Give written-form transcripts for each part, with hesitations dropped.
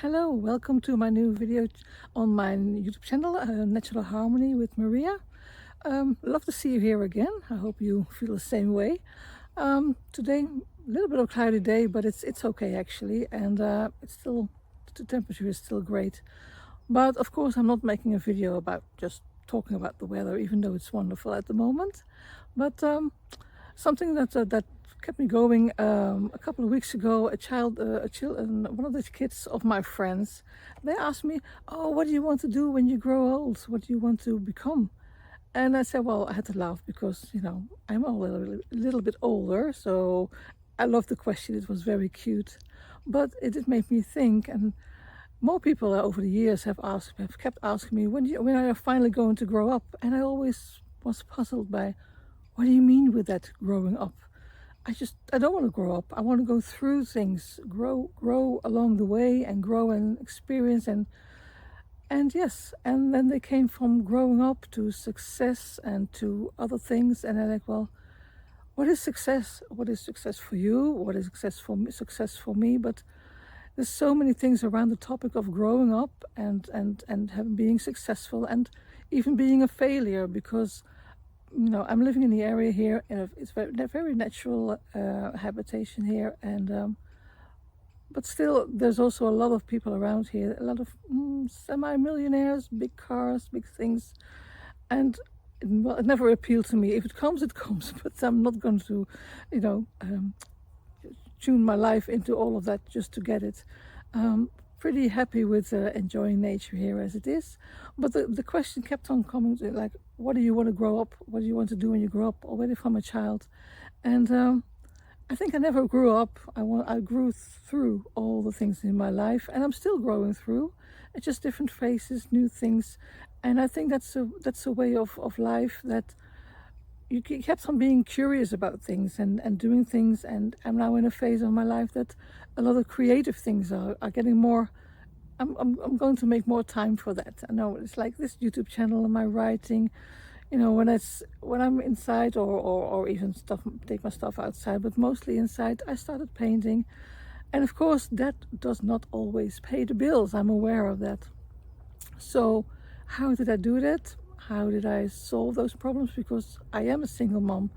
Hello, welcome to my new video on my YouTube channel, Natural Harmony with Maria. Love to see you here again. I hope you feel the same way. Today, a little bit of a cloudy day, but it's okay actually, and it's still, the temperature is still great. But of course, I'm not making a video about just talking about the weather, even though it's wonderful at the moment. But something that kept me going a couple of weeks ago, one of the kids of my friends, they asked me, "Oh, what do you want to do when you grow old? What do you want to become?" And I said, well, I had to laugh because, I'm a little bit older, so I loved the question. It was very cute, but it did make me think. And more people over the years have kept asking me, when are you finally going to grow up? And I always was puzzled by, what do you mean with that, growing up? I don't want to grow up. I want to go through things, grow along the way, and grow and experience. And yes, and then they came from growing up to success and to other things. And I'm like, well, what is success? What is success for you? What is success for me? Success for me? But there's so many things around the topic of growing up and being successful, and even being a failure, because I'm living in the area here, and it's very natural habitation here, and but still, there's also a lot of people around here, a lot of semi-millionaires, big cars, big things, and it never appealed to me. If it comes, it comes, but I'm not going to, tune my life into all of that just to get it. Pretty happy with enjoying nature here as it is, but the question kept on coming to, like, what do you want to grow up? What do you want to do when you grow up? Already from a child, and I think I never grew up. I grew through all the things in my life, and I'm still growing through. It's just different phases, new things, and I think that's a way of life, that you kept on being curious about things and doing things. And I'm now in a phase of my life that a lot of creative things are getting more. I'm going to make more time for that. I know it's like this YouTube channel and my writing, when I'm inside or even take my stuff outside, but mostly inside. I started painting, and of course that does not always pay the bills. I'm aware of that. So how did I do that? How did I solve those problems? Because I am a single mom.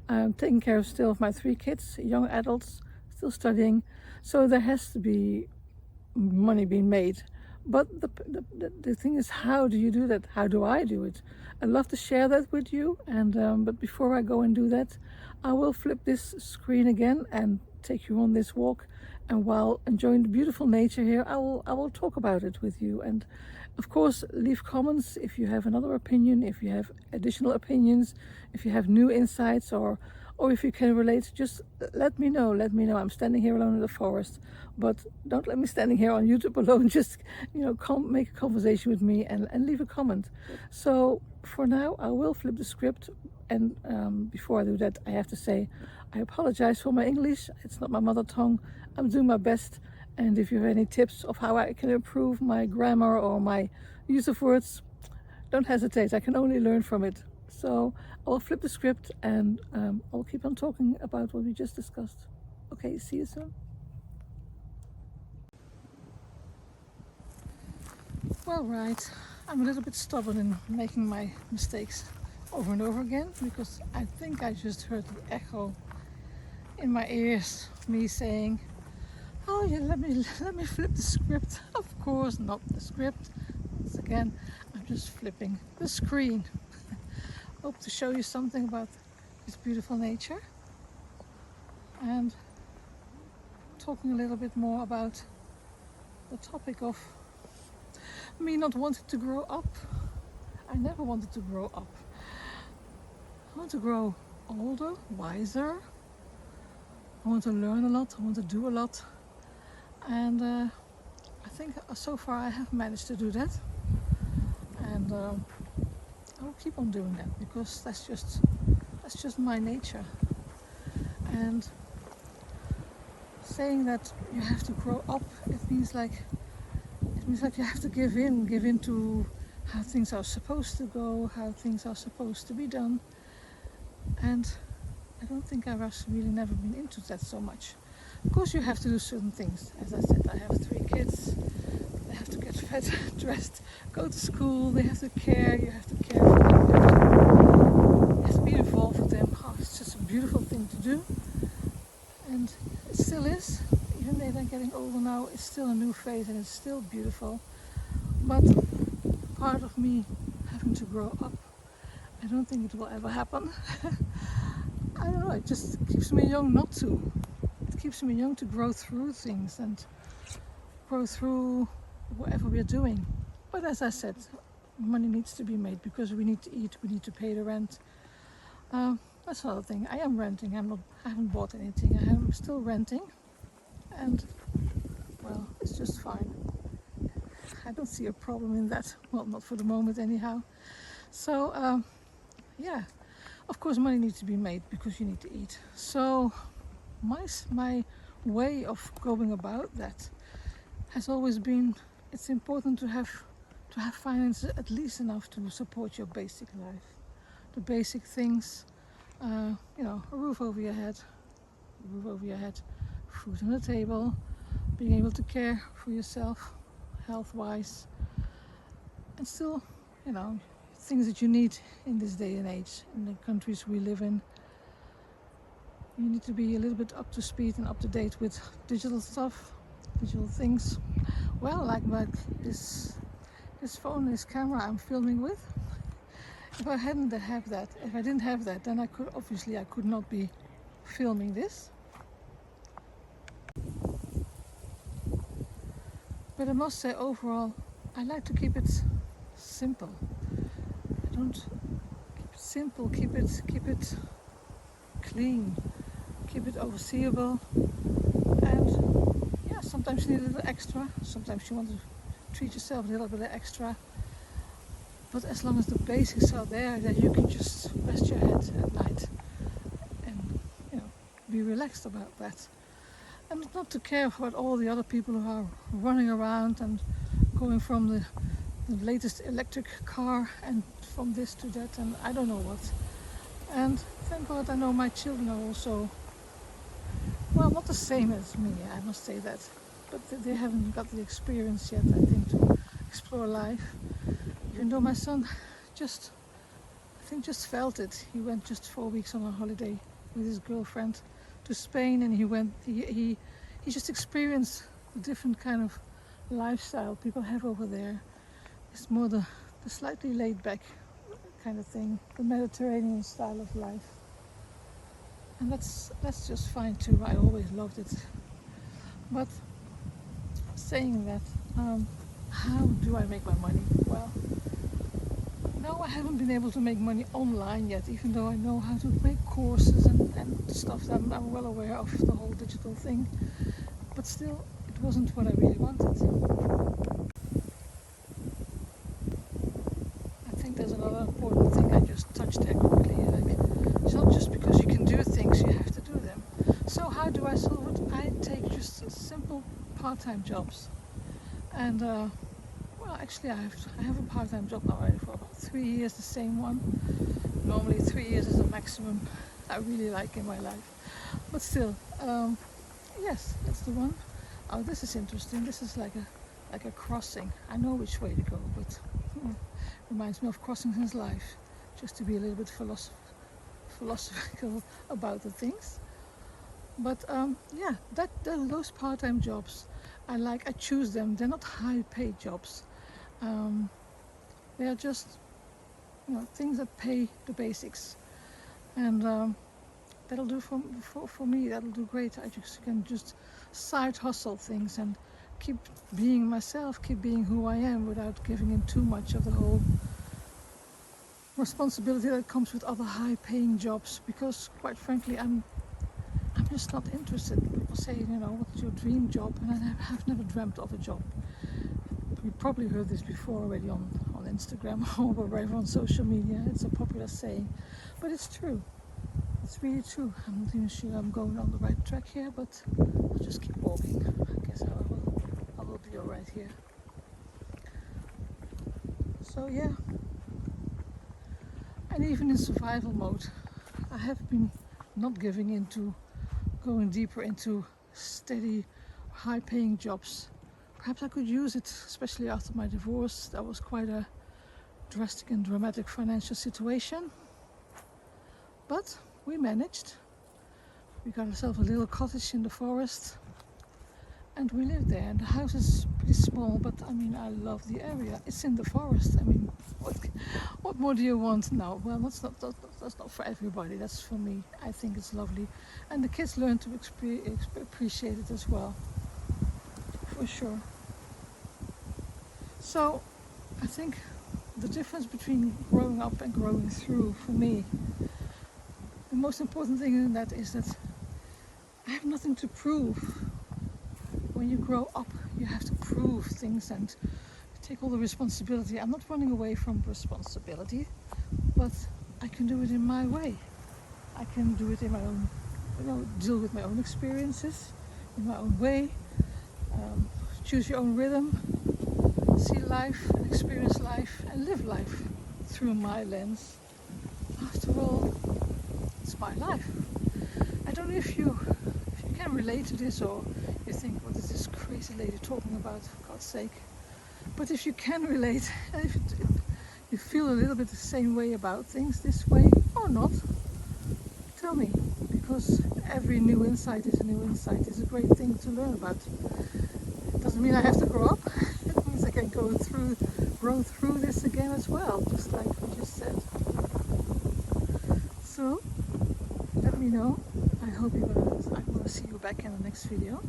I'm taking care of still of my 3 kids, young adults, still studying. So there has to be money being made. But the thing is, how do you do that? How do I do it? I'd love to share that with you. And but before I go and do that, I will flip this screen again and take you on this walk. And while enjoying the beautiful nature here, I will talk about it with you. And of course, leave comments if you have another opinion, if you have additional opinions, if you have new insights, or if you can relate. Just let me know. I'm standing here alone in the forest, but don't let me standing here on YouTube alone. Just make a conversation with me and leave a comment. So for now, I will flip the script, and before I do that, I have to say I apologize for my English. It's not my mother tongue. I'm doing my best, and if you have any tips of how I can improve my grammar or my use of words, don't hesitate. I can only learn from it. So I'll flip the script, and I'll keep on talking about what we just discussed. Okay, see you soon. Well, right, I'm a little bit stubborn in making my mistakes over and over again, because I think I just heard the echo in my ears, me saying, "Oh yeah, let me flip the script." Of course, not the script. Once again, I'm just flipping the screen. Hope to show you something about this beautiful nature, and talking a little bit more about the topic of me not wanting to grow up. I never wanted to grow up. I want to grow older, wiser. I want to learn a lot. I want to do a lot. And I think so far I have managed to do that. And I will keep on doing that, because that's just my nature. And saying that you have to grow up, it means like you have to give in to how things are supposed to go, how things are supposed to be done. And I don't think I've really never been into that so much. Of course, you have to do certain things. As I said, I have 3 kids. fed, dressed, go to school. They have to care. You have to care for them. You have to be involved with them. Oh, it's just a beautiful thing to do, and it still is. Even though they're getting older now, it's still a new phase and it's still beautiful. But part of me having to grow up, I don't think it will ever happen. I don't know, it just keeps me young not to. It keeps me young to grow through things and grow through whatever we're doing. But as I said, money needs to be made because we need to eat, we need to pay the rent. That's another thing. I am renting. I haven't bought anything. I am still renting, and well, it's just fine. I don't see a problem in that. Well, not for the moment, anyhow. So yeah, of course, money needs to be made because you need to eat. So my way of going about that has always been, it's important to have finances at least enough to support your basic life, the basic things. You know, a roof over your head, food on the table, being able to care for yourself, health-wise, and still, you know, things that you need in this day and age, in the countries we live in. You need to be a little bit up to speed and up to date with digital stuff, digital things. Well, like this phone, this camera I'm filming with. If I didn't have that, then I could not be filming this. But I must say, overall, I like to keep it simple. I don't keep it simple, keep it clean, keep it overseeable. And yeah, sometimes you need a little extra, sometimes you want to treat yourself a little bit extra. But as long as the basics are there, then you can just rest your head at night and, you know, be relaxed about that. And not to care about all the other people who are running around and going from the latest electric car and from this to that and I don't know what. And thank God I know my children are also, well, not the same as me, I must say that. But they haven't got the experience yet, I think, to explore life. Even though my son just felt it. He went just 4 weeks on a holiday with his girlfriend to Spain, and he just experienced the different kind of lifestyle people have over there. It's more the slightly laid back kind of thing, the Mediterranean style of life. And that's just fine too. I always loved it. But saying that, how do I make my money? Well, no, I haven't been able to make money online yet, even though I know how to make courses and stuff. I'm well aware of the whole digital thing, but still, it wasn't what I really wanted. I think there's another important thing I just touched there quickly. Like, it's not just because you can do things, you have to do them. So how do I solve it? I take just simple part-time jobs, and well, actually, I have a part-time job now already for about 3 years, the same one. Normally 3 years is a maximum I really like in my life. But still, yes, that's the one. Oh, this is interesting. This is like a crossing. I know which way to go, but reminds me of Crossings in Life, just to be a little bit philosophical about the things. But yeah, those part-time jobs, I choose them. They're not high-paid jobs. They are just, you know, things that pay the basics, and that'll do for me. That'll do great. I can just side hustle things and keep being myself, keep being who I am, without giving in too much of the whole responsibility that comes with other high-paying jobs. Because quite frankly, I'm just not interested. People say, you know, what's your dream job? And I have never dreamt of a job. You probably heard this before already on Instagram or wherever on social media. It's a popular saying, but it's true. It's really true. I'm not even sure I'm going on the right track here, but I'll just keep walking. I guess I will be alright here. So yeah, and even in survival mode, I have been not giving into going deeper into steady, high-paying jobs Perhaps I could use it, especially after my divorce. That was quite a drastic and dramatic financial situation. But we managed. We got ourselves a little cottage in the forest and we live there. And the house is pretty small, but I mean, I love the area. It's in the forest. I mean, what more do you want now? Well, that's not for everybody. That's for me. I think it's lovely. And the kids learn to appreciate it as well, for sure. So I think the difference between growing up and growing through, for me, the most important thing in that is that I have nothing to prove. When you grow up, you have to prove things and take all the responsibility. I'm not running away from responsibility, but I can do it in my way. I can do it in my own, deal with my own experiences in my own way. Choose your own rhythm, see life and experience life and live life through my lens. After all, it's my life. I don't know if you can relate to this, or you think, what is this crazy lady talking about, for God's sake. But if you can relate, and if you feel a little bit the same way about things, this way or not, tell me, because every new insight is a new insight. It's a great thing to learn about. It doesn't mean I have to grow up. It means I can grow through this again as well, just like we just said. So let me know. I hope I'm gonna see you back in the next video.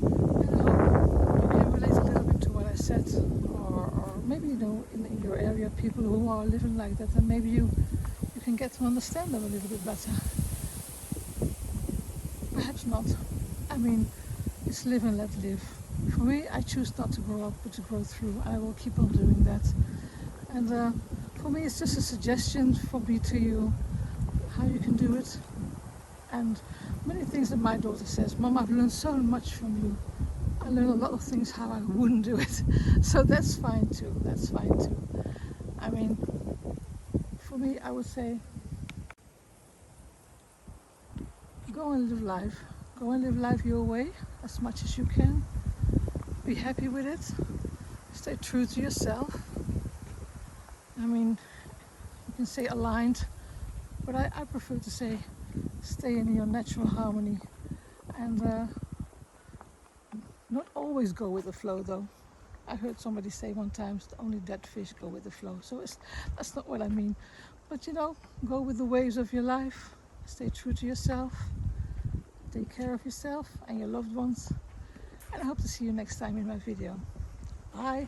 And I hope you can relate a little bit to what I said, or maybe in your area people who are living like that, and maybe you can get to understand them a little bit better. Perhaps not. I mean, it's live and let live. For me, I choose not to grow up, but to grow through. I will keep on doing that. And for me, it's just a suggestion from me to you, how you can do it. And many things that my daughter says, Mom, I've learned so much from you. I learned a lot of things how I wouldn't do it. So that's fine too. That's fine too. I mean, for me, I would say, go and live life. Go and live life your way as much as you can. Be happy with it. Stay true to yourself. I mean, you can say aligned, but I prefer to say stay in your natural harmony, and not always go with the flow though. I heard somebody say one time, only dead fish go with the flow. So that's not what I mean. But go with the waves of your life. Stay true to yourself. Take care of yourself and your loved ones. And I hope to see you next time in my video. Bye.